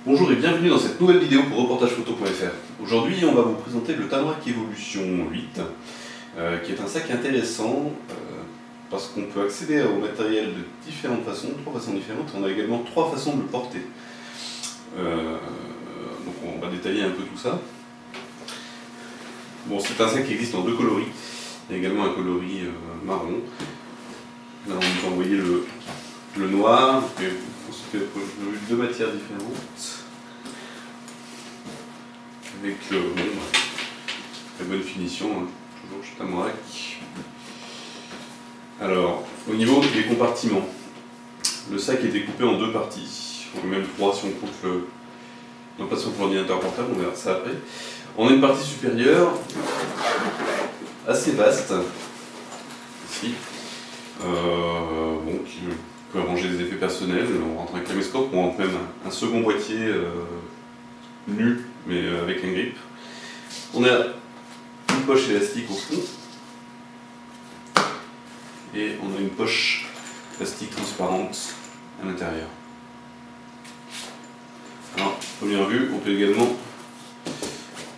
Bonjour et bienvenue dans cette nouvelle vidéo pour reportagephoto.fr. Aujourd'hui on va vous présenter le Tamarack Evolution 8 qui est un sac intéressant parce qu'on peut accéder au matériel de différentes façons, trois façons différentes. On a également trois façons de le porter. Donc on va détailler un peu tout ça. Bon, c'est un sac qui existe en deux coloris. Il y a également un coloris marron. Là on nous a envoyé le noir, et on a deux matières différentes, avec la bonne finition, hein, toujours chez Tamarack. Alors, au niveau des compartiments, le sac est découpé en deux parties, ou même trois si on compte non pas si on compte l'ordinateur portable, on verra ça après. On a une partie supérieure, assez vaste, ici, bon, qui peut arranger des effets personnels. On rentre un caméscope, on rentre même un second boîtier nu, mais avec un grip. On a une poche élastique au fond, et on a une poche plastique transparente à l'intérieur. Alors, première vue, on peut également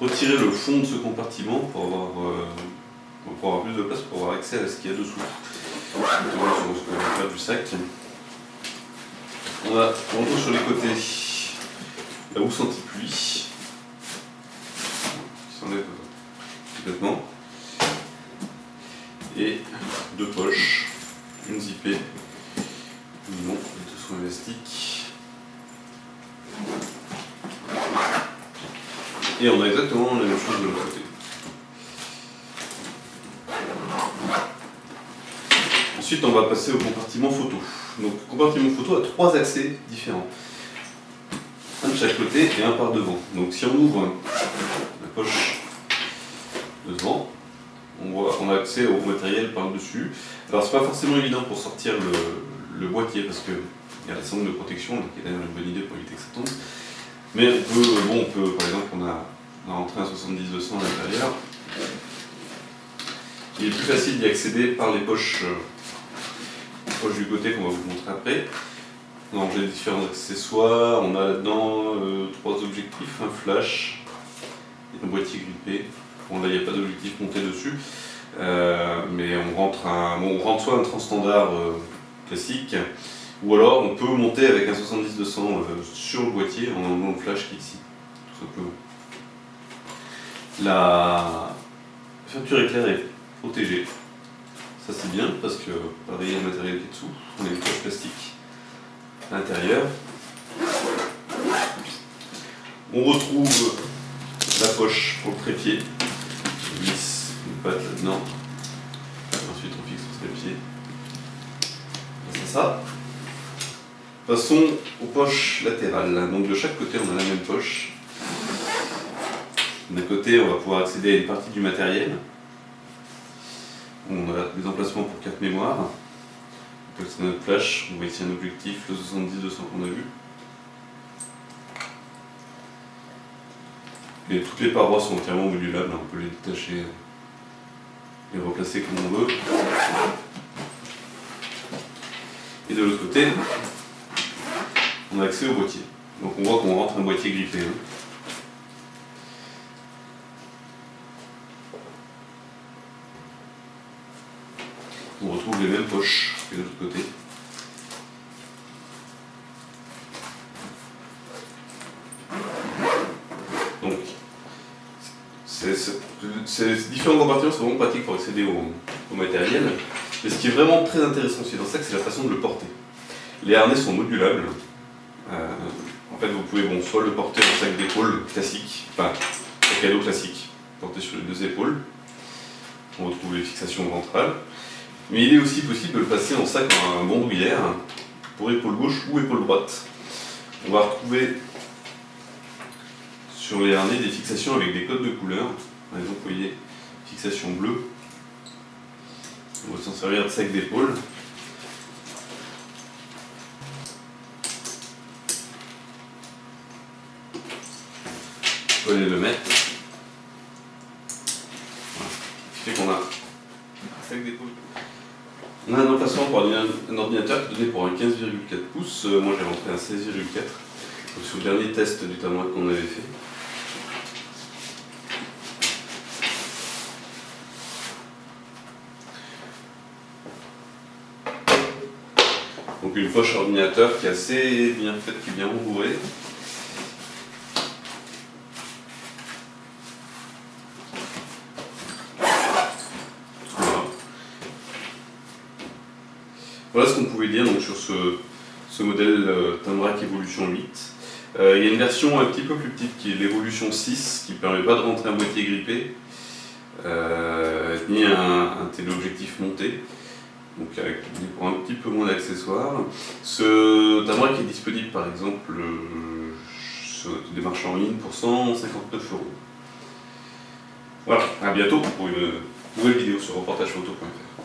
retirer le fond de ce compartiment pour avoir plus de place, pour avoir accès à ce qu'il y a dessous, notamment sur ce qu'on va faire du sac. On retrouve sur les côtés la housse anti-pluie qui s'enlève complètement, et deux poches, une zippée, une non, les deux sont élastiques. Et on a exactement la même chose de l'autre côté. Ensuite, on va passer au compartiment photo. Donc, le compartiment photo a trois accès différents. Un de chaque côté et un par devant. Donc, si on ouvre la poche de devant, on a accès au matériel par le dessus. Alors, c'est pas forcément évident pour sortir le boîtier parce qu'il y a la sangle de protection, qui est d'ailleurs une bonne idée pour éviter que ça tombe. Mais on peut, par exemple, on a rentré un 70-200 à l'intérieur. Il est plus facile d'y accéder par les poches du côté qu'on va vous montrer après. On a rangé différents accessoires. On a là-dedans trois objectifs, un flash et un boîtier grippé. Bon, là il n'y a pas d'objectif monté dessus, mais on rentre soit un transstandard classique, ou alors on peut monter avec un 70-200 sur le boîtier en enlevant le flash qui est ici, tout simplement. La fermeture éclair est protégée. Ça c'est bien parce que pareil, le matériel qui est dessous, on a une poche plastique à l'intérieur. On retrouve la poche pour le trépied, on glisse une patte là-dedans, ensuite on fixe le trépied. C'est ça. Passons aux poches latérales. Donc de chaque côté on a la même poche. D'un côté on va pouvoir accéder à une partie du matériel. On a des emplacements pour carte mémoire. On peut accéder à notre flash. On voit ici un objectif, le 70-200 qu'on a vu. Et toutes les parois sont entièrement modulables, on peut les détacher et replacer comme on veut. Et de l'autre côté, on a accès au boîtier. Donc on voit qu'on rentre un boîtier grippé. On retrouve les mêmes poches que de l'autre côté. Donc, ces différents compartiments sont vraiment pratiques pour accéder au matériel. Mais ce qui est vraiment très intéressant aussi dans ce sac, c'est la façon de le porter. Les harnais sont modulables. En fait, vous pouvez soit le porter en sac d'épaule classique, enfin, sac à dos classique, porté sur les deux épaules. On retrouve les fixations ventrales. Mais il est aussi possible de le passer en sac en bandoulière pour épaule gauche ou épaule droite. On va retrouver sur les harnais des fixations avec des codes de couleur. Par exemple, vous voyez, fixation bleue. On va s'en servir de sac d'épaule. On peut aller le mettre. Voilà. Ce qui fait qu'on a un sac d'épaule. On a un emplacement pour un ordinateur qui est donné pour un 15,4 pouces. Moi j'ai rentré un 16,4. sur le dernier test du tamouac qu'on avait fait. Donc une poche ordinateur qui est assez bien faite, qui est bien rembourrée. Voilà ce qu'on pouvait dire donc, sur ce modèle tamouac Evolution 8. Il y a une version un petit peu plus petite qui est l'Evolution 6 qui ne permet pas de rentrer un boîtier grippé ni un téléobjectif monté, donc avec pour un petit peu moins d'accessoires. Ce tamouac est disponible par exemple sur des marchés en ligne pour 159 €. Voilà, à bientôt pour une nouvelle vidéo sur reportagephoto.fr.